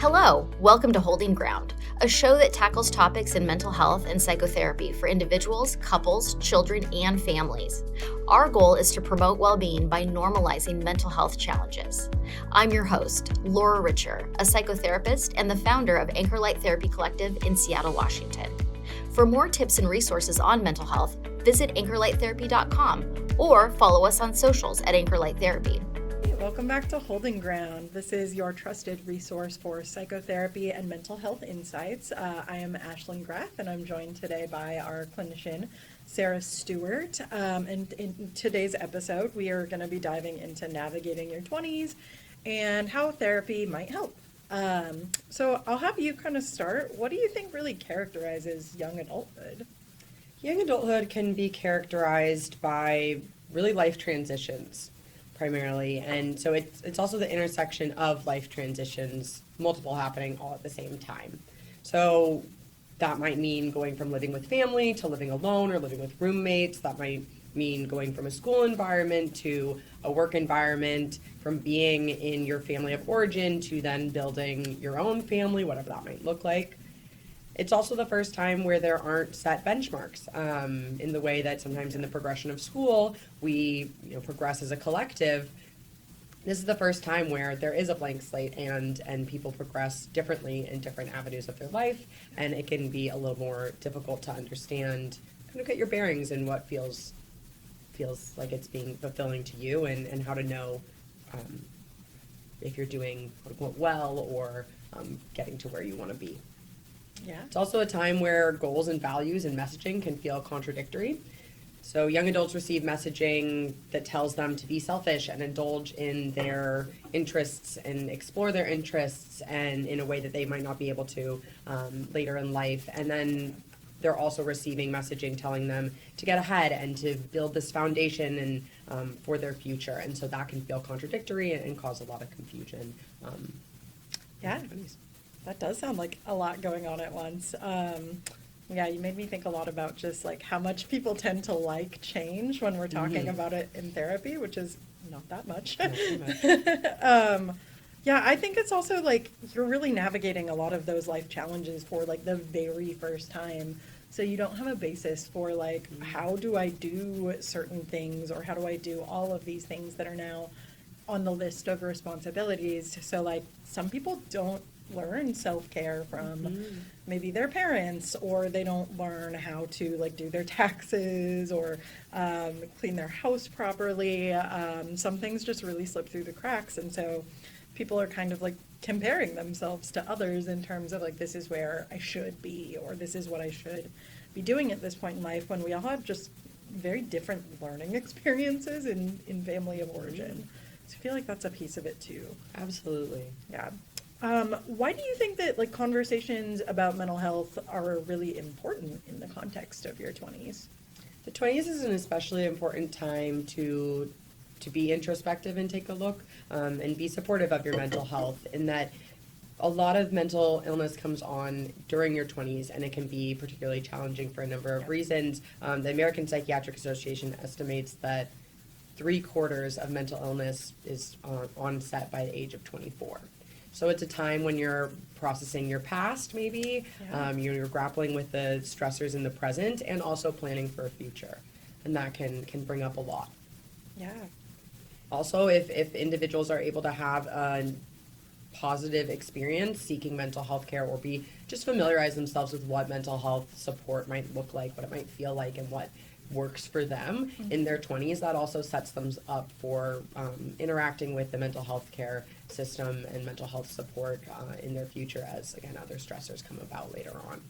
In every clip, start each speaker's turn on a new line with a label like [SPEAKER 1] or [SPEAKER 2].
[SPEAKER 1] Hello, welcome to Holding Ground, a show that tackles topics in mental health and psychotherapy for individuals, couples, children, and families. Our goal is to promote well-being by normalizing mental health challenges. I'm your host, Laura Richer, a psychotherapist and the founder of Anchor Light Therapy Collective in Seattle, Washington. For more tips and resources on mental health, visit anchorlighttherapy.com or follow us on socials at Anchor Light Therapy.
[SPEAKER 2] Welcome back to Holding Ground. This is your trusted resource for psychotherapy and mental health insights. I am Ashlyn Graff, and I'm joined today by our clinician, Sarah Stewart. And in today's episode, we are going to be diving into navigating your 20s and how therapy might help. So I'll have you kind of start. What do you think really characterizes young adulthood?
[SPEAKER 3] Young adulthood can be characterized by really life transitions primarily, and so it's also the intersection of life transitions, multiple happening all at the same time. So that might mean going from living with family to living alone or living with roommates. That might mean going from a school environment to a work environment, from being in your family of origin to then building your own family, whatever that might look like. It's also the first time where there aren't set benchmarks in the way that sometimes in the progression of school we progress as a collective. This is the first time where there is a blank slate and people progress differently in different avenues of their life, and it can be a little more difficult to understand, kind of get your bearings in what feels like it's being fulfilling to you, and how to know if you're doing well or getting to where you want to be.
[SPEAKER 2] Yeah.
[SPEAKER 3] It's also a time where goals and values and messaging can feel contradictory. So young adults receive messaging that tells them to be selfish and indulge in their interests and explore their interests and in a way that they might not be able to later in life. And then they're also receiving messaging telling them to get ahead and to build this foundation and for their future. And so that can feel contradictory and cause a lot of confusion.
[SPEAKER 2] Yeah. That does sound like a lot going on at once. Yeah, you made me think a lot about just like how much people tend to like change when we're talking about it in therapy, which is not that much.
[SPEAKER 3] Not too much.
[SPEAKER 2] Yeah, I think it's also like you're really navigating a lot of those life challenges for like the very first time. So you don't have a basis for like, how do I do certain things, or how do I do all of these things that are now on the list of responsibilities. So like some people don't learn self-care from maybe their parents, or they don't learn how to like do their taxes or clean their house properly. Some things just really slip through the cracks, and so people are kind of like comparing themselves to others in terms of like, this is where I should be, or this is what I should be doing at this point in life, when we all have just very different learning experiences in family of origin. So I feel like that's a piece of it too.
[SPEAKER 3] Absolutely.
[SPEAKER 2] Yeah. Why do you think that like conversations about mental health are really important in the context of your 20s?
[SPEAKER 3] The 20s is an especially important time to be introspective and take a look and be supportive of your mental health, in that a lot of mental illness comes on during your 20s, and it can be particularly challenging for a number of reasons. The American Psychiatric Association estimates that 3/4 of mental illness is onset by the age of 24. So it's a time when you're processing your past, maybe, you're grappling with the stressors in the present, and also planning for a future. And that can bring up a lot.
[SPEAKER 2] Yeah.
[SPEAKER 3] Also, if individuals are able to have a positive experience seeking mental health care, or just familiarize themselves with what mental health support might look like, what it might feel like, and what works for them in their 20s, that also sets them up for interacting with the mental health care system and mental health support in their future, as again other stressors come about later on.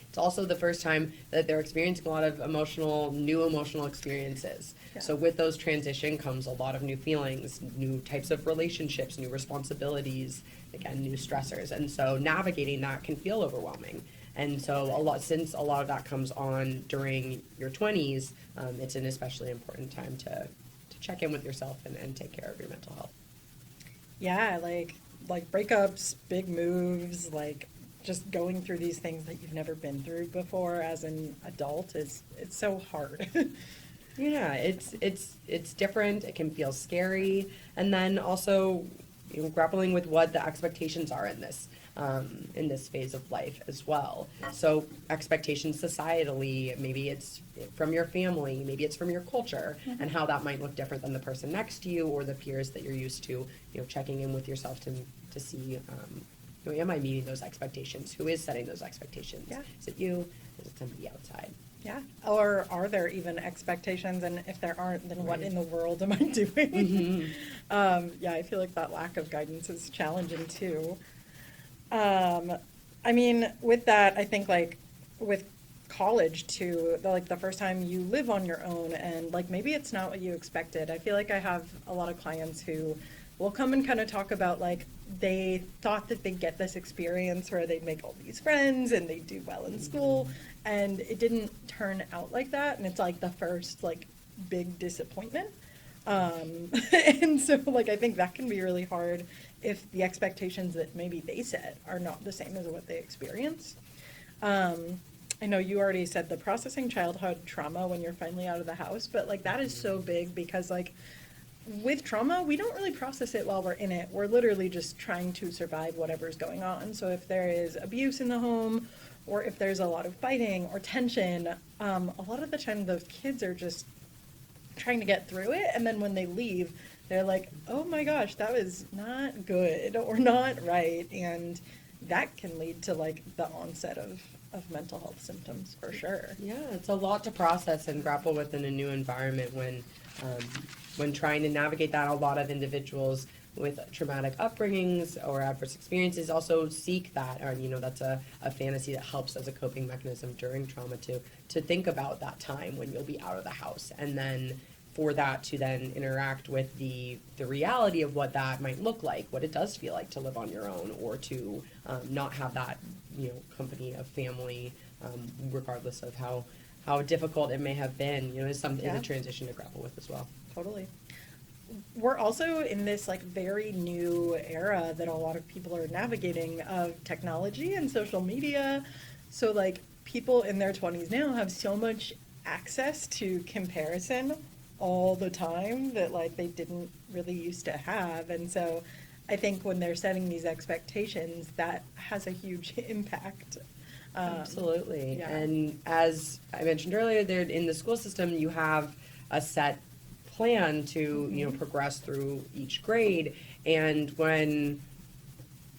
[SPEAKER 3] It's also the first time that they're experiencing a lot of new emotional experiences.
[SPEAKER 2] Yeah.
[SPEAKER 3] So with those transition comes a lot of new feelings, new types of relationships, new responsibilities, again, new stressors. And so navigating that can feel overwhelming. And so since a lot of that comes on during your 20s, it's an especially important time to check in with yourself and take care of your mental health.
[SPEAKER 2] Yeah, like breakups, big moves, like just going through these things that you've never been through before as an adult it's so hard.
[SPEAKER 3] Yeah, it's different. It can feel scary. And then also grappling with what the expectations are in this phase of life as well. So expectations societally, maybe it's from your family, maybe it's from your culture, and how that might look different than the person next to you or the peers that you're used to, checking in with yourself to see, am I meeting those expectations? Who is setting those expectations?
[SPEAKER 2] Yeah.
[SPEAKER 3] Is it you? Is it somebody outside?
[SPEAKER 2] Yeah. Or are there even expectations? And if there aren't, then what
[SPEAKER 3] Right.
[SPEAKER 2] in the world am I doing?
[SPEAKER 3] Mm-hmm.
[SPEAKER 2] Yeah, I feel like that lack of guidance is challenging too. I mean, with that, I think like with college too, the first time you live on your own and like maybe it's not what you expected. I feel like I have a lot of clients who will come and kind of talk about like they thought that they'd get this experience where they'd make all these friends and they'd do well in school, and it didn't turn out like that, and it's like the first like big disappointment. And so like I think that can be really hard if the expectations that maybe they set are not the same as what they experience. I know you already said the processing childhood trauma when you're finally out of the house, but like that is so big because like with trauma, we don't really process it while we're in it. We're literally just trying to survive whatever's going on. So if there is abuse in the home, or if there's a lot of fighting or tension, a lot of the time those kids are just trying to get through it. And then when they leave, they're like, oh my gosh, that was not good or not right. And that can lead to like the onset of mental health symptoms for sure.
[SPEAKER 3] Yeah, it's a lot to process and grapple with in a new environment when trying to navigate that. A lot of individuals with traumatic upbringings or adverse experiences also seek that, or that's a fantasy that helps as a coping mechanism during trauma to think about that time when you'll be out of the house, and then for that to then interact with the reality of what that might look like, what it does feel like to live on your own, or to not have that company of family, regardless of how difficult it may have been. Is something
[SPEAKER 2] Yeah.
[SPEAKER 3] a transition to grapple with as well.
[SPEAKER 2] Totally. We're also in this like very new era that a lot of people are navigating of technology and social media. So like people in their 20s now have so much access to comparison all the time that like they didn't really used to have. And so I think when they're setting these expectations, that has a huge impact.
[SPEAKER 3] Absolutely.
[SPEAKER 2] Yeah.
[SPEAKER 3] And as I mentioned earlier, there in the school system, you have a set plan to progress through each grade. And when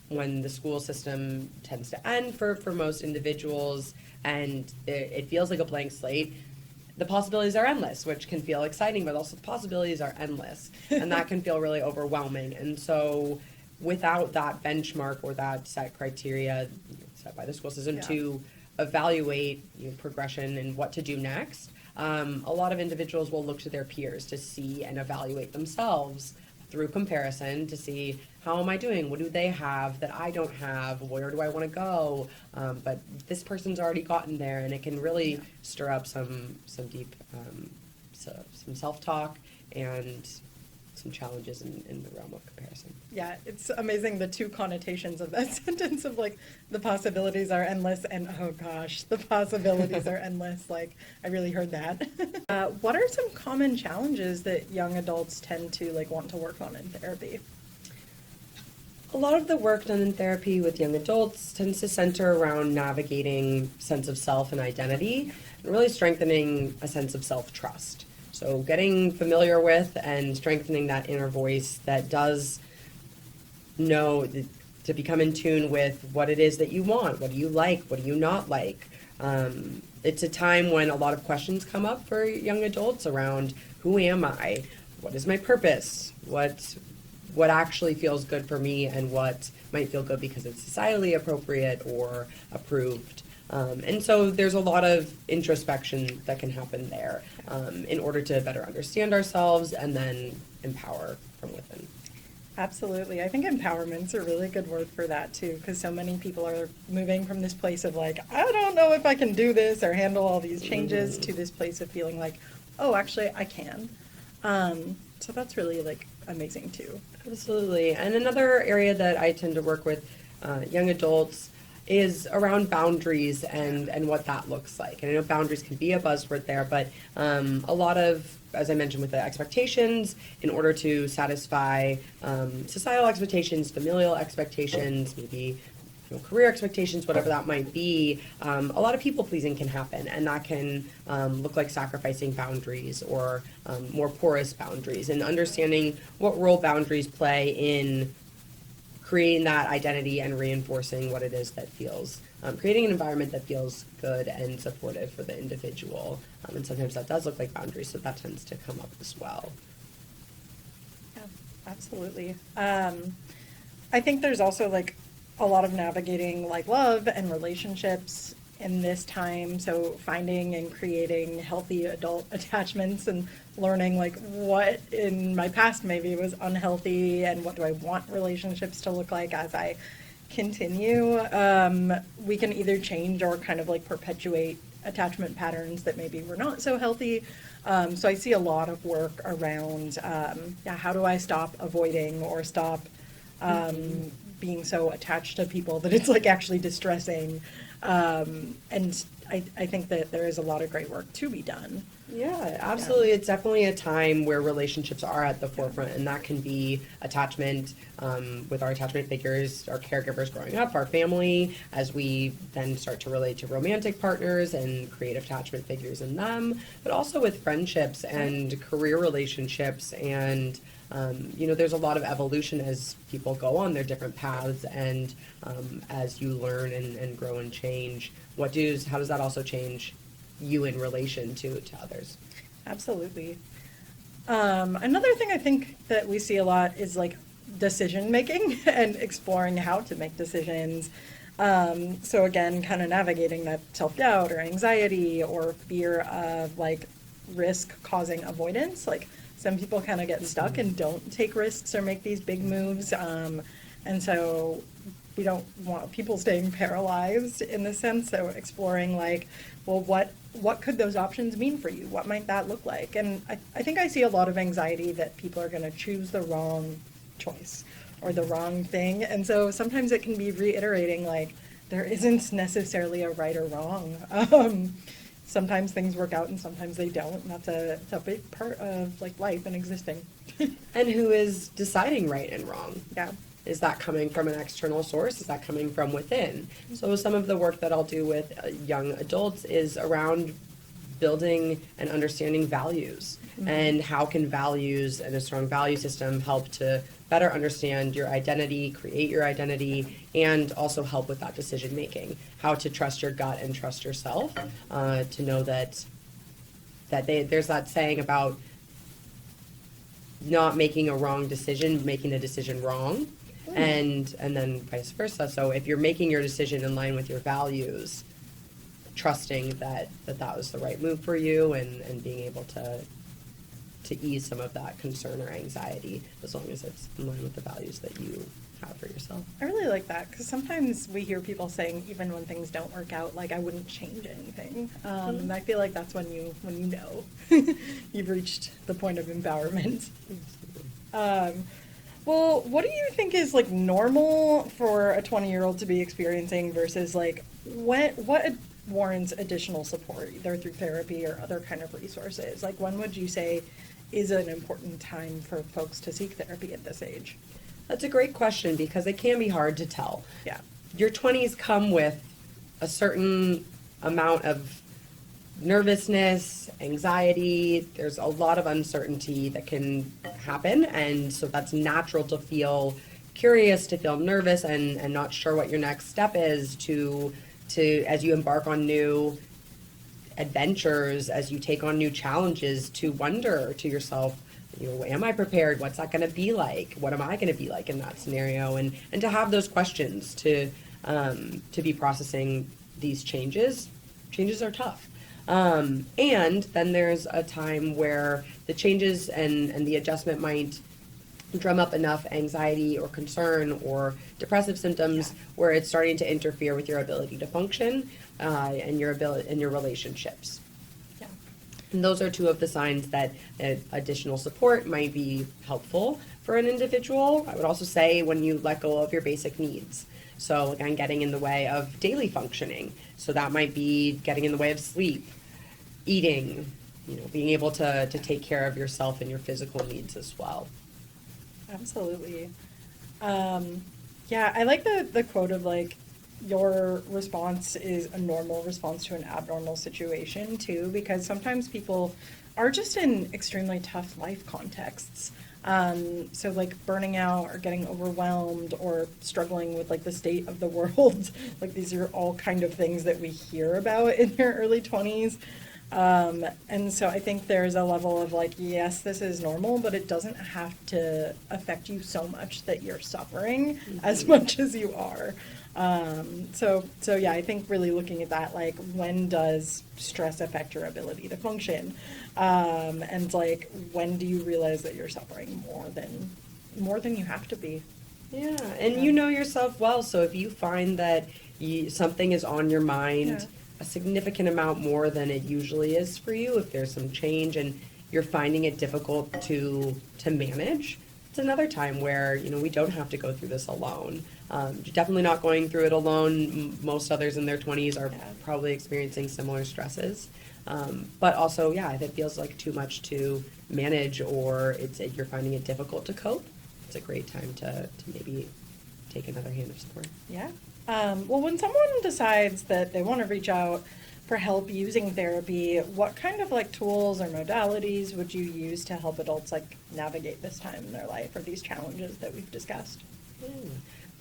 [SPEAKER 3] the school system tends to end for most individuals, and it feels like a blank slate, the possibilities are endless, which can feel exciting, but also the possibilities are endless, and that can feel really overwhelming. And so without that benchmark or that set criteria set by the school system to evaluate progression and what to do next, a lot of individuals will look to their peers to see and evaluate themselves through comparison to see, how am I doing? What do they have that I don't have? Where do I want to go? But this person's already gotten there, and it can really stir up some deep some self-talk and some challenges in the realm of comparison.
[SPEAKER 2] Yeah, it's amazing the two connotations of that sentence of like the possibilities are endless and oh gosh, the possibilities are endless. Like I really heard that. What are some common challenges that young adults tend to like want to work on in therapy?
[SPEAKER 3] A lot of the work done in therapy with young adults tends to center around navigating sense of self and identity, and really strengthening a sense of self-trust. So getting familiar with and strengthening that inner voice that does know to become in tune with what it is that you want, what do you like, what do you not like. It's a time when a lot of questions come up for young adults around who am I, what is my purpose, what actually feels good for me, and what might feel good because it's societally appropriate or approved. And so there's a lot of introspection that can happen there in order to better understand ourselves and then empower from within.
[SPEAKER 2] Absolutely. I think empowerment's a really good word for that too, because so many people are moving from this place of like, I don't know if I can do this or handle all these changes to this place of feeling like, oh, actually I can. So that's really like amazing too.
[SPEAKER 3] Absolutely. And another area that I tend to work with young adults is around boundaries and what that looks like. And I know boundaries can be a buzzword there, but a lot of, as I mentioned with the expectations, in order to satisfy societal expectations, familial expectations, maybe career expectations, whatever that might be, a lot of people pleasing can happen, and that can look like sacrificing boundaries or more porous boundaries, and understanding what role boundaries play in creating that identity and reinforcing what it is that feels, creating an environment that feels good and supportive for the individual. And sometimes that does look like boundaries, so that tends to come up as well.
[SPEAKER 2] Yeah, absolutely. I think there's also like a lot of navigating like love and relationships in this time. So finding and creating healthy adult attachments and learning like what in my past maybe was unhealthy and what do I want relationships to look like as I continue. We can either change or kind of like perpetuate attachment patterns that maybe were not so healthy. So I see a lot of work around, how do I stop avoiding or stop being so attached to people that it's like actually distressing. And I think that there is a lot of great work to be done.
[SPEAKER 3] Yeah, absolutely. It's definitely a time where relationships are at the forefront, and that can be attachment with our attachment figures, our caregivers growing up, our family, as we then start to relate to romantic partners and create attachment figures in them, but also with friendships and career relationships. And there's a lot of evolution as people go on their different paths, and as you learn and grow and change, how does that also change you in relation to others?
[SPEAKER 2] Absolutely. Another thing I think that we see a lot is like decision making and exploring how to make decisions. So again, kind of navigating that self-doubt or anxiety or fear of like risk causing avoidance. Like some people kind of get stuck and don't take risks or make these big moves. And so we don't want people staying paralyzed in the sense. So exploring like, well, what could those options mean for you? What might that look like? And I think I see a lot of anxiety that people are going to choose the wrong choice or the wrong thing. And so sometimes it can be reiterating like there isn't necessarily a right or wrong. Sometimes things work out and sometimes they don't. And that's a big part of like life and existing.
[SPEAKER 3] And who is deciding right and wrong?
[SPEAKER 2] Yeah.
[SPEAKER 3] Is that coming from an external source? Is that coming from within? So some of the work that I'll do with young adults is around building and understanding values. Mm-hmm. And how can values and a strong value system help to better understand your identity, create your identity, and also help with that decision making. How to trust your gut and trust yourself, to know that there's that saying about not making a wrong decision, making a decision wrong. And then vice versa. So if you're making your decision in line with your values, trusting that was the right move for you, and being able to ease some of that concern or anxiety, as long as it's in line with the values that you have for yourself.
[SPEAKER 2] I really like that, because sometimes we hear people saying even when things don't work out, like I wouldn't change anything. And I feel like that's when you know you've reached the point of empowerment. Well, what do you think is like normal for a 20-year-old to be experiencing versus like what warrants additional support, either through therapy or other kind of resources? Like when would you say is an important time for folks to seek therapy at this age?
[SPEAKER 3] That's a great question, because it can be hard to tell.
[SPEAKER 2] Yeah.
[SPEAKER 3] Your 20s come with a certain amount of nervousness, anxiety. There's a lot of uncertainty that can happen, and so that's natural to feel curious, to feel nervous, and not sure what your next step is, to as you embark on new adventures, as you take on new challenges, to wonder to yourself, am I prepared? What's that going to be like? What am I going to be like in that scenario? And to have those questions, to be processing these changes. Changes are tough. And then there's a time where the changes and the adjustment might drum up enough anxiety or concern or depressive symptoms where it's starting to interfere with your ability to function, and your ability and your relationships.
[SPEAKER 2] Yeah.
[SPEAKER 3] And those are two of the signs that additional support might be helpful for an individual. I would also say when you let go of your basic needs. So again, getting in the way of daily functioning. So that might be getting in the way of sleep, eating, being able to take care of yourself and your physical needs as well.
[SPEAKER 2] Absolutely. Yeah, I like the quote of like, your response is a normal response to an abnormal situation too, because sometimes people are just in extremely tough life contexts. So like burning out or getting overwhelmed or struggling with like the state of the world, like these are all kind of things that we hear about in your early 20s. And so I think there's a level of like, yes, this is normal, but it doesn't have to affect you so much that you're suffering as much as you are. So yeah, I think really looking at that, like, when does stress affect your ability to function? And like, when do you realize that you're suffering more than you have to be?
[SPEAKER 3] Yeah, and you know yourself well, so if you find that something is on your mind a significant amount more than it usually is for you, if there's some change and you're finding it difficult to manage, it's another time where, we don't have to go through this alone. You're definitely not going through it alone. Most others in their 20s are probably experiencing similar stresses. But also, if it feels like too much to manage or you're finding it difficult to cope, it's a great time to maybe take another hand of support.
[SPEAKER 2] Yeah. Well, when someone decides that they want to reach out for help using therapy, what kind of like tools or modalities would you use to help adults like navigate this time in their life or these challenges that we've discussed?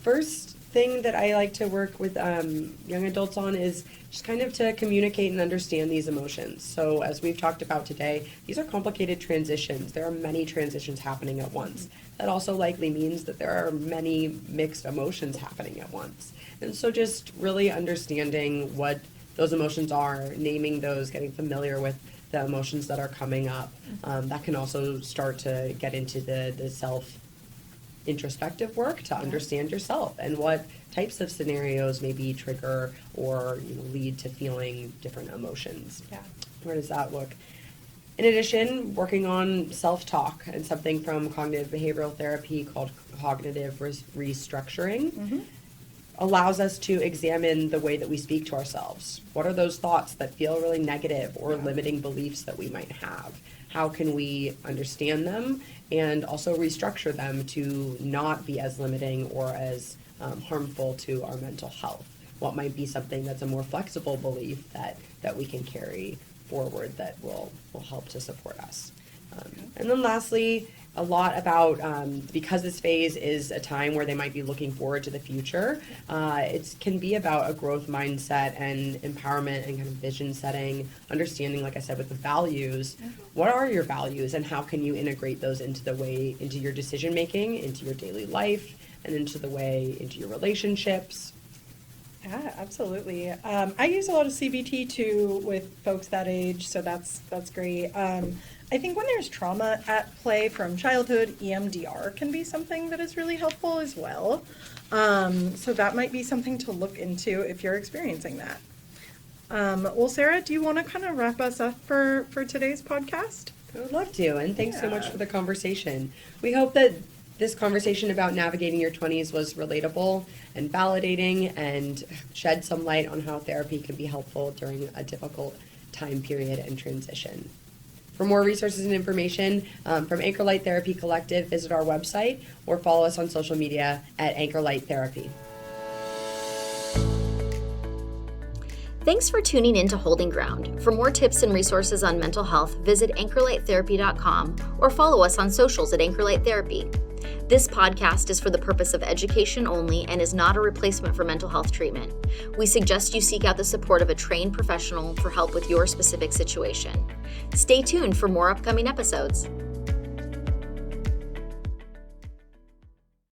[SPEAKER 3] First thing that I like to work with young adults on is just kind of to communicate and understand these emotions. So as we've talked about today, these are complicated transitions. There are many transitions happening at once. That also likely means that there are many mixed emotions happening at once. And so just really understanding what those emotions are, naming those, getting familiar with the emotions that are coming up. That can also start to get into the self-introspective work to understand yourself and what types of scenarios maybe trigger or lead to feeling different emotions.
[SPEAKER 2] Yeah.
[SPEAKER 3] Where does that look? In addition, working on self-talk and something from cognitive behavioral therapy called cognitive restructuring allows us to examine the way that we speak to ourselves. What are those thoughts that feel really negative or limiting beliefs that we might have? How can we understand them and also restructure them to not be as limiting or as harmful to our mental health? What might be something that's a more flexible belief that we can carry forward that will help to support us? And then lastly, a lot about, because this phase is a time where they might be looking forward to the future, it can be about a growth mindset and empowerment and kind of vision setting, understanding, like I said, with the values, what are your values and how can you integrate those into your decision making, into your daily life, and into your relationships.
[SPEAKER 2] Yeah, absolutely. I use a lot of CBT too with folks that age, so that's great. I think when there's trauma at play from childhood, EMDR can be something that is really helpful as well. So that might be something to look into if you're experiencing that. Well, Sarah, do you want to kind of wrap us up for today's podcast?
[SPEAKER 3] I would love to, and thanks so much for the conversation. We hope that this conversation about navigating your 20s was relatable and validating and shed some light on how therapy can be helpful during a difficult time period and transition. For more resources and information from Anchor Light Therapy Collective, visit our website or follow us on social media at Anchor Light Therapy.
[SPEAKER 1] Thanks for tuning in to Holding Ground. For more tips and resources on mental health, visit anchorlighttherapy.com or follow us on socials at Anchor Light Therapy. This podcast is for the purpose of education only and is not a replacement for mental health treatment. We suggest you seek out the support of a trained professional for help with your specific situation. Stay tuned for more upcoming episodes.